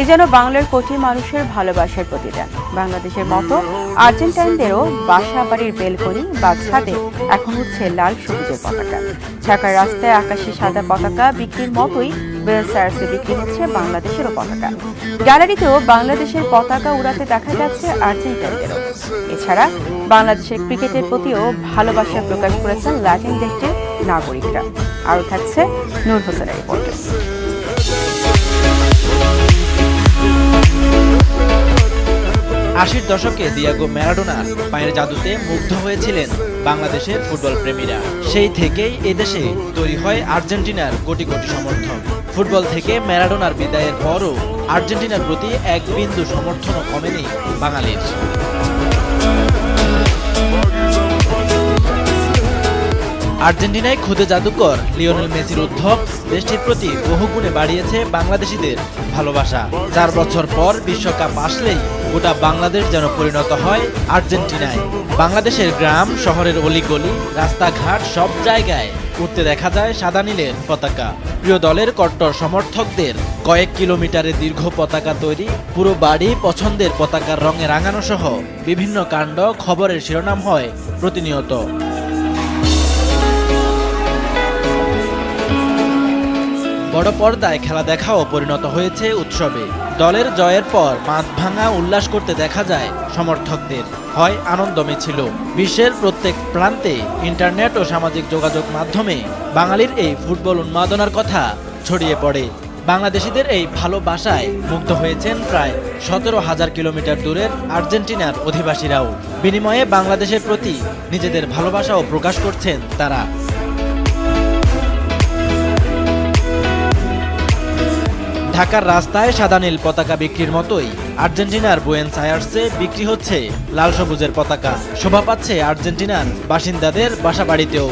এ যেন বাংলার কোটি মানুষের ভালোবাসার প্রতিদান। বাংলাদেশের মতো আর্জেন্টাইনদেরও বাসা বাড়ির বেলকনি বা ছাদে এখন উঠছে লাল সবুজের পতাকা। ঢাকার রাস্তায় আকাশি সাদা পতাকা বিক্রির মতোই বুয়েনোস আয়ার্সে বিক্রি হচ্ছে বাংলাদেশেরও পতাকা। গ্যালারিতেও বাংলাদেশের পতাকা উড়াতে দেখা যাচ্ছে আর্জেন্টাইনদেরও। এছাড়া বাংলাদেশের ক্রিকেটের প্রতিও ভালোবাসা প্রকাশ করেছেন ল্যাটিন দেশটির নাগরিকরা। আরও থাকছে নূর হোসেনের রিপোর্টে। ৮০ দশকে দিয়েগো ম্যারাডোনার পায়ের জাদুতে মুগ্ধ হয়েছিলেন বাংলাদেশের ফুটবল প্রেমীরা। সেই থেকেই এদেশে তৈরি হয় আর্জেন্টিনার কোটি কোটি সমর্থক। ফুটবল থেকে ম্যারাডোনার বিদায়ের পরও আর্জেন্টিনার প্রতি এক বিন্দু সমর্থনও কমেনি বাঙালির। আর্জেন্টিনায় খুদে জাদুকর লিওনেল মেসির উদ্ভব দেশটির প্রতি বহুগুণে বাড়িয়েছে বাংলাদেশিদের ভালোবাসা। ৪ বছর পর বিশ্বকাপ আসলেই গোটা বাংলাদেশ যেন পরিণত হয় আর্জেন্টিনায়। বাংলাদেশের গ্রাম শহরের অলিগলি রাস্তাঘাট সব জায়গায় উঠতে দেখা যায় সাদা নীলের পতাকা। প্রিয় দলের কট্টর সমর্থকদের কয়েক কিলোমিটারের দীর্ঘ পতাকা তৈরি, পুরো বাড়ি পছন্দের পতাকার রঙে রাঙানো সহ বিভিন্ন কাণ্ড খবরের শিরোনাম হয় প্রতিনিয়ত। বড় পর্দায় খেলা দেখাও পরিণত হয়েছে উৎসবে। দলের জয়ের পর মাঠ ভাঙা উল্লাস করতে দেখা যায় সমর্থকদের, হয় আনন্দ মিছিল। বিশ্বের প্রত্যেক প্রান্তে ইন্টারনেট ও সামাজিক যোগাযোগ মাধ্যমে বাঙালির এই ফুটবল উন্মাদনার কথা ছড়িয়ে পড়ে। বাংলাদেশিদের এই ভালোবাসায় মুগ্ধ হয়েছেন প্রায় ১৭,০০০ কিলোমিটার দূরের আর্জেন্টিনার অধিবাসীরাও। বিনিময়ে বাংলাদেশের প্রতি নিজেদের ভালোবাসাও প্রকাশ করছেন তারা। ঢাকার রাস্তায় সাদা নীল পতাকা বিক্রির মতোই আর্জেন্টিনার বুয়েনোস আয়ার্সে বিক্রি হচ্ছে লাল সবুজের পতাকা। শোভা পাচ্ছে আর্জেন্টিনার বাসিন্দাদের বাসাবাড়িতেও।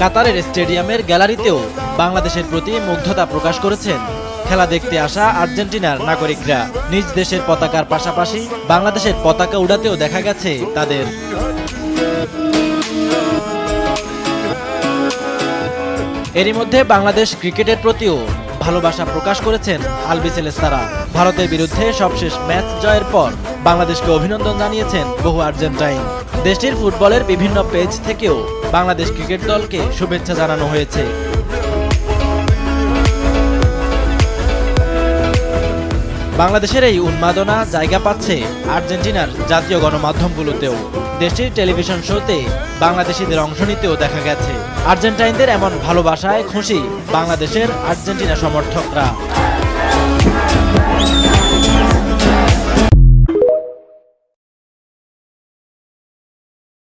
কাতারের স্টেডিয়ামের গ্যালারিতেও বাংলাদেশের প্রতি মুগ্ধতা প্রকাশ করেছেন খেলা দেখতে আসা আর্জেন্টিনার নাগরিকরা। নিজ দেশের পতাকার পাশাপাশি বাংলাদেশের পতাকা উড়াতেও দেখা গেছে তাদের। এরই মধ্যে বাংলাদেশ ক্রিকেটের প্রতিও ভালোবাসা প্রকাশ করেছেন আলবিসেলেস্তারা। ভারতের বিরুদ্ধে সবশেষ ম্যাচ জয়ের পর বাংলাদেশকে অভিনন্দন জানিয়েছেন বহু আর্জেন্টাইন। দেশটির ফুটবলের বিভিন্ন পেজ থেকেও বাংলাদেশ ক্রিকেট দলকে শুভেচ্ছা জানানো হয়েছে। বাংলাদেশের এই উন্মাদনা জায়গা পাচ্ছে আর্জেন্টিনার জাতীয় গণমাধ্যমগুলোতেও। দেশটির টেলিভিশন শোতে বাংলাদেশিদের অংশ নিতেও দেখা গেছে। আর্জেন্টাইনদের এমন ভালোবাসায় খুশি বাংলাদেশের আর্জেন্টিনা সমর্থকরা।